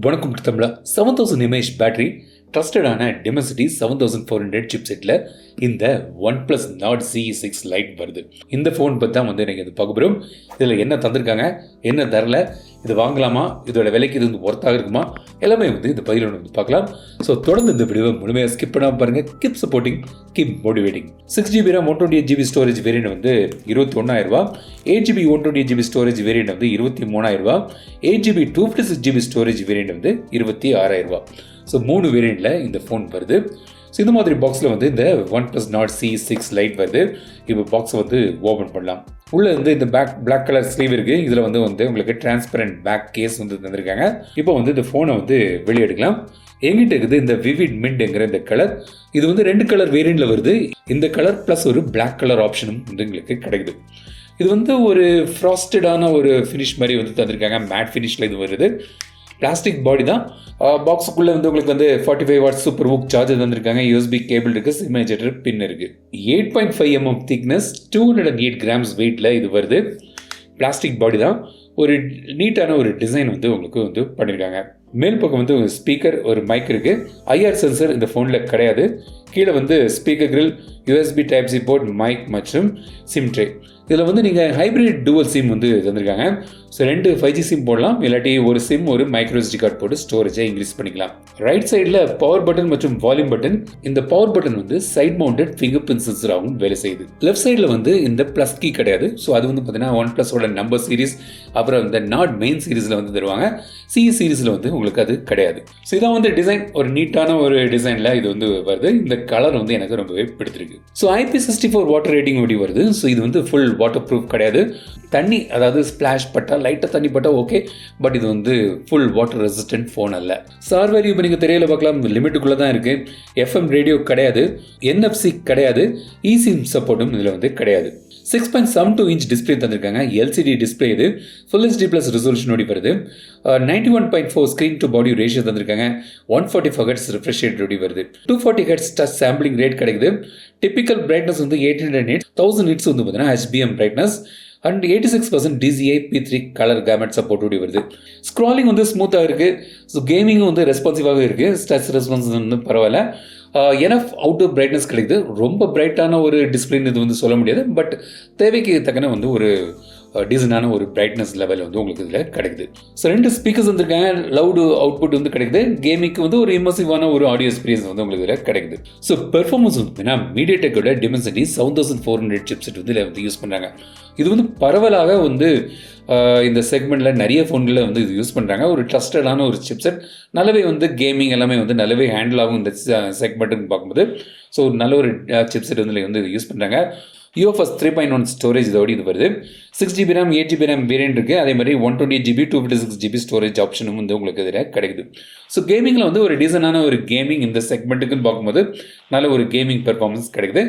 வணக்கம் தமிழா. 7000 mAh battery, ட்ரஸ்டடான Dimensity 7400 சிப்செட்டில் இந்த OnePlus Nord CE6 Lite வருது. இந்த ஃபோன் பற்றி தான் நீங்கள் இது பார்க்க போகிறோம். இதில் என்ன தந்திருக்காங்க, என்ன தரல, இது வாங்கலாமா, இதோட விலைக்கு இது ஒர்த்தாக இருக்குமா, எல்லாமே இந்த பதிவில் பார்க்கலாம். ஸோ தொடர்ந்து இந்த வீடியோவை முழுமையாக ஸ்கிப் பண்ணாமல் பாருங்கள். Keep supporting, keep motivating. 6GB RAM 128GB storage variant 21,000. 8GB 128GB storage variant 23,000. 8GB 256GB storage variant 26,000. So 3 வேரியண்ட்டில் இந்த ஃபோன் வருது. ஸோ இந்த மாதிரி பாக்ஸில் இந்த OnePlus Nord CE6 Lite வருது. இப்போ பாக்ஸை ஓப்பன் பண்ணலாம். உள்ளே இந்த பிளாக் கலர் ஸ்லீவ் இருக்குது. இதில் உங்களுக்கு டிரான்ஸ்பரண்ட் பேக் கேஸ் தந்திருக்காங்க. இப்போ இந்த ஃபோனை வெளியே எடுக்கலாம். எங்கிட்ட இருக்குது இந்த விவிட் மின்ட்ங்கிற இந்த கலர். இது 2 கலர் வேரியண்ட்டில் வருது. இந்த கலர் ப்ளஸ் ஒரு பிளாக் கலர் ஆப்ஷனும் உங்களுக்கு கிடைக்குது. இது ஒரு ஃப்ராஸ்டடான ஒரு ஃபினிஷ் மாதிரி தந்திருக்காங்க. மேட் ஃபினிஷில் இது வருது. பிளாஸ்டிக் பாடி தான். பாக்ஸுக்குள்ளே உங்களுக்கு 45 வாட்ஸ் சூப்பர் ஹூக் சார்ஜர் தந்திருக்காங்க. யூஎஸ்பி கேபிள் இருக்குது. சிம் எஜெக்டர் பின் இருக்குது. 8.5 mm திக்னஸ், 208 grams வெயிட்டில் இது வருது. பிளாஸ்டிக் பாடி தான். ஒரு நீட்டான ஒரு டிசைன் உங்களுக்கு பண்ணியிருக்காங்க. மேல் பக்கம் ஒரு ஸ்பீக்கர், ஒரு மைக் இருக்குது. ஐஆர் சென்சர் இந்த ஃபோனில் கிடையாது. கீழே speaker grill, USB type C port, mic மற்றும் சிம் ட்ரே. இதில் நீங்கள் ஹைப்ரிட் டூவல் சிம் தந்திருக்காங்க. ஸோ 2 5G சிம் போடலாம். இல்லாட்டி ஒரு சிம், ஒரு மைக்ரோ SD கார்டு போட்டு ஸ்டோரேஜை இன்க்ரீஸ் பண்ணிக்கலாம். ரைட் சைடில் பவர் பட்டன் மற்றும் வால்யூம் பட்டன். இந்த power button side mounted fingerprint சென்சராகவும் வேலை செய்யுது. லெஃப்ட் சைடில் இந்த ப்ளஸ் கீ கிடையாது. ஸோ அது பார்த்தீங்கன்னா OnePlus நம்பர் சீரிஸ், அப்புறம் இந்த நாட் மெயின் சீரீஸில் தருவாங்க. CE சீரீஸில் உங்களுக்கு அது கிடையாது. ஸோ இதான் டிசைன், ஒரு நீட்டான ஒரு டிசைனில் இது வருது. இந்த கலர் எனக்கு ரொம்பவே பிடித்திருக்கு. ஸோ IP64 வாட்டர் ரேட்டிங் ஓடி வருது. ஸோ இது ஃபுல் வாட்டர் ப்ரூஃப் கிடையாது. தண்ணி, அதாவது ஸ்பிளாஷ் பட்டா, லைட்டாக தண்ணி பட்டா ஓகே, பட் இது ஃபுல் வாட்டர் ரெசிஸ்டன்ட் ஃபோன் அல்ல. சார் வேல்யூ இப்போ நீங்கள் தெரியல பார்க்கலாம். லிமிட்டுக்குள்ளே தான் இருக்குது. FM ரேடியோ கிடையாது. NFC கிடையாது. eSIM சப்போர்ட்டும் இதில் கிடையாது. 6.72 inch டிஸ்பிளே தந்திருக்காங்க. LCD display. இது Full HD Plus ரெசல்யூஷனோடி வருது. 91.4 ஸ்க்ரீன் டு பாடி ரேஷியோ தந்திருக்காங்க. 144 Hz ரிஃப்ரெஷ் ரேட் வருது. 240 Hz டச் சாம்பிளிங் ரேட் கிடைக்குது. டிபிக்கல் பிரைட்னஸ் 800 nits, 1000 nits பார்த்தீங்கன்னா HBM brightness. And 86% DCI P3 colour gamete support வருது. ஸ்க்ராலிங் ஸ்மூத்தாக இருக்குது. ஸோ கேமிங்கும் ரெஸ்பான்சிவாக இருக்குது. டச் ரெஸ்பான்ஸ் பரவாயில்ல. எனஃப் அவுட்டோர் பிரைட்னஸ் கிடைக்குது. ரொம்ப பிரைட்டான ஒரு டிஸ்பிளேன்னு இது சொல்ல முடியாது. பட் தேவைக்கு தக்கன ஒரு டீசனான ஒரு பிரைட்னஸ் லெவல் உங்களுக்கு இதில் கிடைக்குது. ஸோ 2 ஸ்பீக்கர்ஸ் வந்திருக்காங்க. லவுடு அவுட்புட் கிடைக்குது. கேமிங்க்கு ஒரு இமர்சிவான ஒரு ஆடியோ எக்ஸ்பீரியன்ஸ் உங்களுக்கு இதில் கிடைக்குது. ஸோ பெர்ஃபார்மன்ஸ் மீடியாடெக்கோட Dimensity 7400 சிப்செட் இதில் யூஸ் பண்ணுறாங்க. இது பரவலாக இந்த செக்மெண்ட்டில் நிறைய ஃபோன்களில் இது யூஸ் பண்ணுறாங்க. ஒரு ட்ரஸ்டடான ஒரு சிப்செட். நல்லாவே கேமிங் எல்லாமே நல்லாவே ஹேண்டில் ஆகும் இந்த செக்மெண்ட்டுன்னு பார்க்கும்போது. ஸோ நல்ல ஒரு சிப்செட் இது யூஸ் பண்ணுறாங்க. UFS 3.1 ஸ்டோரேஜ் இதோடு இது வருது. 6GB RAM 8GB RAM variant இருக்குது. அதே மாதிரி 128GB 256GB ஸ்டோரேஜ் ஆப்ஷனும் உங்களுக்கு இதில் கிடைக்குது. ஸோ கேமிங்கில் ஒரு டீசனான ஒரு கேமிங் இந்த செக்மெண்ட்டுக்குன்னு பார்க்கும்போது நல்ல ஒரு கேமிங் பெர்ஃபார்மன்ஸ் கிடைக்குது.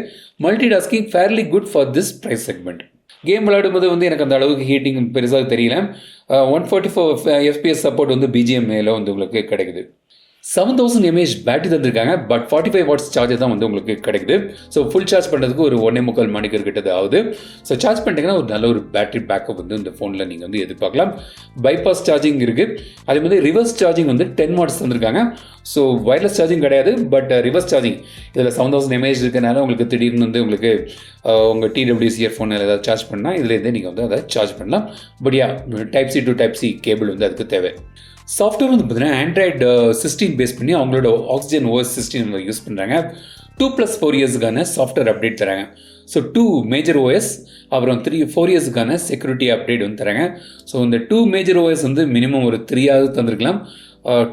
Multi tasking fairly good for this price segment. Game விளையாடும்போது எனக்கு அந்த அளவுக்கு ஹீட்டிங் பெருசாக தெரியல. 144 FPS சப்போர்ட் BGM மேலே உங்களுக்கு கிடைக்குது. 7000 mAh பேட்டரி தந்திருக்காங்க. பட் 45 வாட்ஸ் சார்ஜர் தான் உங்களுக்கு கிடைக்குது. ஸோ ஃபுல் சார்ஜ் பண்ணுறதுக்கு ஒரு 1.25 மணிக்கு கிட்டது ஆகுது. ஸோ சார்ஜ் பண்ணிட்டீங்கன்னா ஒரு நல்ல ஒரு பேட்டரி பேக்கப் இந்த ஃபோனில் நீங்கள் எதிர்பார்க்கலாம். பைபாஸ் சார்ஜிங் இருக்குது. அதே மாதிரி ரிவர்ஸ் சார்ஜிங் 10 வாட்ஸ் தந்திருக்காங்க. ஸோ வயர்லெஸ் சார்ஜிங் கிடையாது. பட் ரிவர்ஸ் சார்ஜிங் இதில் 7000 mAh இருக்கனால உங்களுக்கு திடீர்னு உங்களுக்கு உங்கள் TWC இயர்ஃபோனில் ஏதாவது சார்ஜ் பண்ணால் இதுலேருந்தே நீங்கள் அதை சார்ஜ் பண்ணலாம். But type C to type C cable அதுக்கு தேவை. சாஃப்ட்வேர் பார்த்தீங்கன்னா Android 16 பேஸ் பண்ணி அவங்களோட Oxygen OS 16 யூஸ் பண்ணுறாங்க. 2+4 இயர்ஸுக்கான சாஃப்ட்வேர் அப்டேட் தராங்க. ஸோ 2 மேஜர் OS, அப்புறம் 4 இயர்ஸுக்கான செக்யூரிட்டி அப்டேட் தராங்க. ஸோ இந்த 2 மேஜர் OS மினிமம் ஒரு 3 தந்திருக்கலாம்.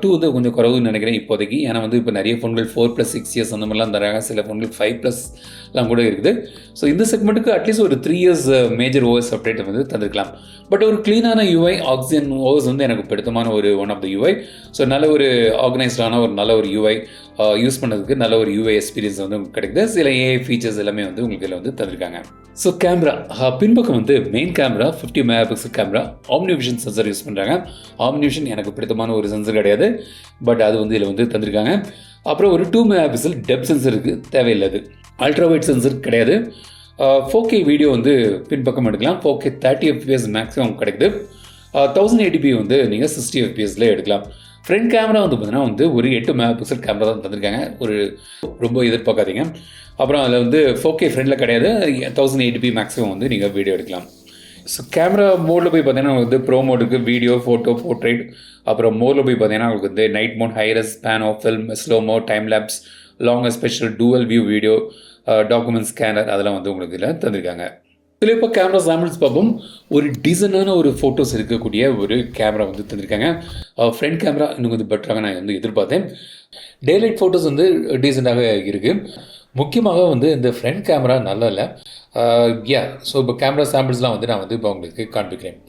2 கொஞ்சம் குறவுன்னு நினைக்கிறேன் இப்போதைக்கு. ஏன்னா இப்போ நிறைய ஃபோன்கள் 4+6 இயர்ஸ் அந்த மாதிரிலாம் தராங்க. சில ஃபோன்கள் 5+லாம் கூட இருக்குது. ஸோ இந்த செக்மெண்ட்டுக்கு அட்லீஸ்ட் ஒரு 3 இயர்ஸ் மேஜர் OS அப்டேட் தந்திருக்கலாம். பட் ஒரு க்ளீனான UI Oxygen OS எனக்கு பிடித்தமான ஒரு one of the UI. So நல்ல ஒரு ஆர்கனைஸ்டான ஒரு நல்ல ஒரு UI யூஸ் பண்ணுறதுக்கு நல்ல ஒரு UI எக்ஸ்பீரியன்ஸ் உங்களுக்கு கிடைக்குது. சில AI ஃபீச்சர்ஸ் எல்லாமே உங்களுக்கு இதில் தந்திருக்காங்க. ஸோ கேமரா பின்பக்கம் main camera 50 MP camera, OmniVision sensor use பண்ணுறாங்க. ஆம்னிவிஷன் எனக்கு பிடித்தமான ஒரு சென்சர் கிடையாது. பட் அது இதில் தந்திருக்காங்க. அப்புறம் ஒரு 2 MP டெப்த் சென்சர் இருக்குது, தேவையில்லாது. அல்ட்ரா வைட் சென்சர் கிடையாது. 4K வீடியோ பின்பக்கம் எடுக்கலாம். 4K 30 FPS மேக்ஸிமம் கிடைக்குது. 1080p நீங்கள் 60 FPSல எடுக்கலாம். ஃப்ரண்ட் கேமரா வந்து பார்த்தீங்கன்னா வந்து ஒரு 8 மெகா பிக்சல் கேமரா தான் தந்திருக்காங்க. ஒரு ரொம்ப எதிர்பார்க்காதீங்க. அப்புறம் அதில் வந்து 4K ஃப்ரண்டில் கிடையாது, 1080p மேக்ஸிமம் வந்து நீங்கள் வீடியோ எடுக்கலாம். ஸோ கேமரா மோடில் போய் பார்த்தீங்கன்னா வந்து ப்ரோ மோடுக்கு வீடியோ, ஃபோட்டோ, போர்ட்ரேட், அப்புறம் மோடில் போய் பார்த்தீங்கன்னா உங்களுக்கு வந்து night mode, hi res, pan of film, slow mo, time lapse, long special, dual view video, document scanner அதெல்லாம் வந்து உங்களுக்கு இதில் தந்திருக்காங்க. இதில் இப்போ கேமரா சாம்பிள்ஸ் பார்ப்போம். ஒரு டீசெண்டான ஒரு ஃபோட்டோஸ் இருக்கக்கூடிய ஒரு கேமரா வந்து தந்திருக்காங்க. ஃப்ரண்ட் கேமரா இன்னும் கொஞ்சம் பெட்டராக நான் வந்து எதிர்பார்த்தேன். டேலைட் ஃபோட்டோஸ் வந்து டீசெண்டாக இருக்குது. முக்கியமாக வந்து இந்த ஃப்ரண்ட் கேமரா நல்லா இல்லை. ஸோ இப்போ கேமரா சாம்பிள்ஸ்லாம் வந்து நான் வந்து இப்போ உங்களுக்கு காண்பிக்கிறேன்.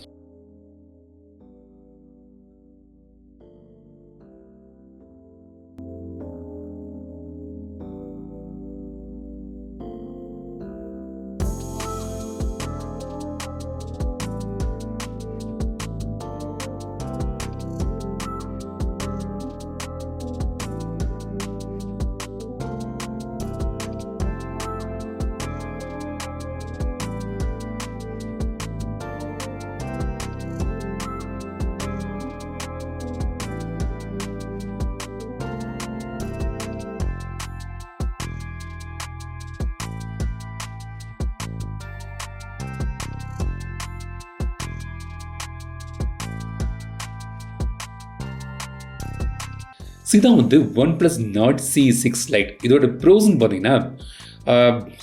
இதுதான் வந்து OnePlus Nord CE6 Lite. இதோட ப்ரோஸ்ன்னு பார்த்தீங்கன்னா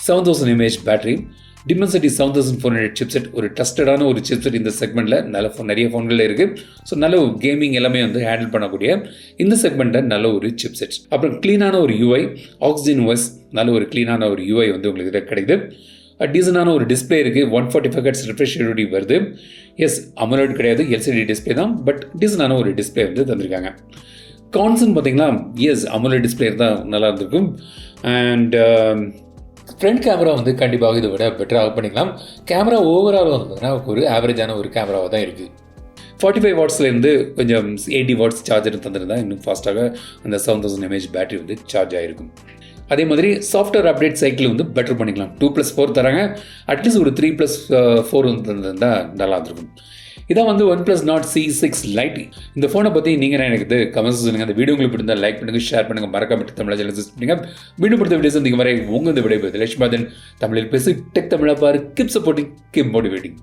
7000 mAh பேட்டரி, Dimensity 7400 சிப்செட், ஒரு ட்ரஸ்டடான ஒரு சிப்செட் இந்த செக்மெண்ட்டில் நிறைய ஃபோன்களில் இருக்குது. ஸோ நல்ல ஒரு கேமிங் எல்லாமே வந்து ஹேண்டில் பண்ணக்கூடிய இந்த செக்மெண்ட்டில் நல்ல ஒரு சிப்செட். அப்புறம் க்ளீனான ஒரு UI, ஆக்சிஜன் OS, நல்ல ஒரு க்ளீனான ஒரு UI வந்து உங்களுக்கு இதில் கிடைக்குது. டீசனான ஒரு டிஸ்பிளே இருக்குது. 145 Hz ரிஃப்ரெஷ் ரேட் வருது. எஸ், அமோலட் கிடையாது, LCD டிஸ்பிளே தான், பட் டீசனான ஒரு டிஸ்பிளே வந்து தந்திருக்காங்க. கான்சன் பார்த்தீங்கன்னா எஸ், அமோலட் டிஸ்பிளே தான் நல்லா இருந்திருக்கும். அண்ட் ஃப்ரண்ட் கேமரா வந்து கண்டிப்பாக இதை விட பெட்டராக பண்ணிக்கலாம். கேமரா ஓவரால் வந்து பார்த்தீங்கன்னா ஒரு ஆவரேஜான ஒரு கேமராவாக தான் இருக்குது. 45 வாட்ஸ்லேருந்து கொஞ்சம் 80 வாட்ஸ் சார்ஜர் தந்துருந்தா இன்னும் ஃபாஸ்ட்டாக அந்த 7000 mAh பேட்டரி வந்து சார்ஜ் ஆகிருக்கும். அதே மாதிரி சாஃப்ட்வேர் அப்டேட் சைக்கிள் வந்து பெட்டர் பண்ணிக்கலாம். 2+4 தராங்க, அட்லீஸ்ட் ஒரு 3+4 வந்து தந்திருந்தால் நல்லா இருந்திருக்கும். இதான் வந்து OnePlus Nord CE6 Lite. இந்த ஃபோனை பற்றி நீங்கள் எனக்கு கமெண்ட்ஸ் சொல்லுங்கள். அந்த வீடியோ உங்களுக்கு பிடிந்தால் லைக் பண்ணுங்கள், ஷேர் பண்ணுங்கள், மறக்காம தமிழ் சேனல் சப்ஸ்கிரைப் பண்ணுங்கள். வீடியோ பிடித்த வீடியோஸ் இந்த வரை உங்கள் இந்த விடைபெறுது லட்சுமி தமிழில் பேசி டெக் தமிழா பாரு. Keep supporting, keep motivating.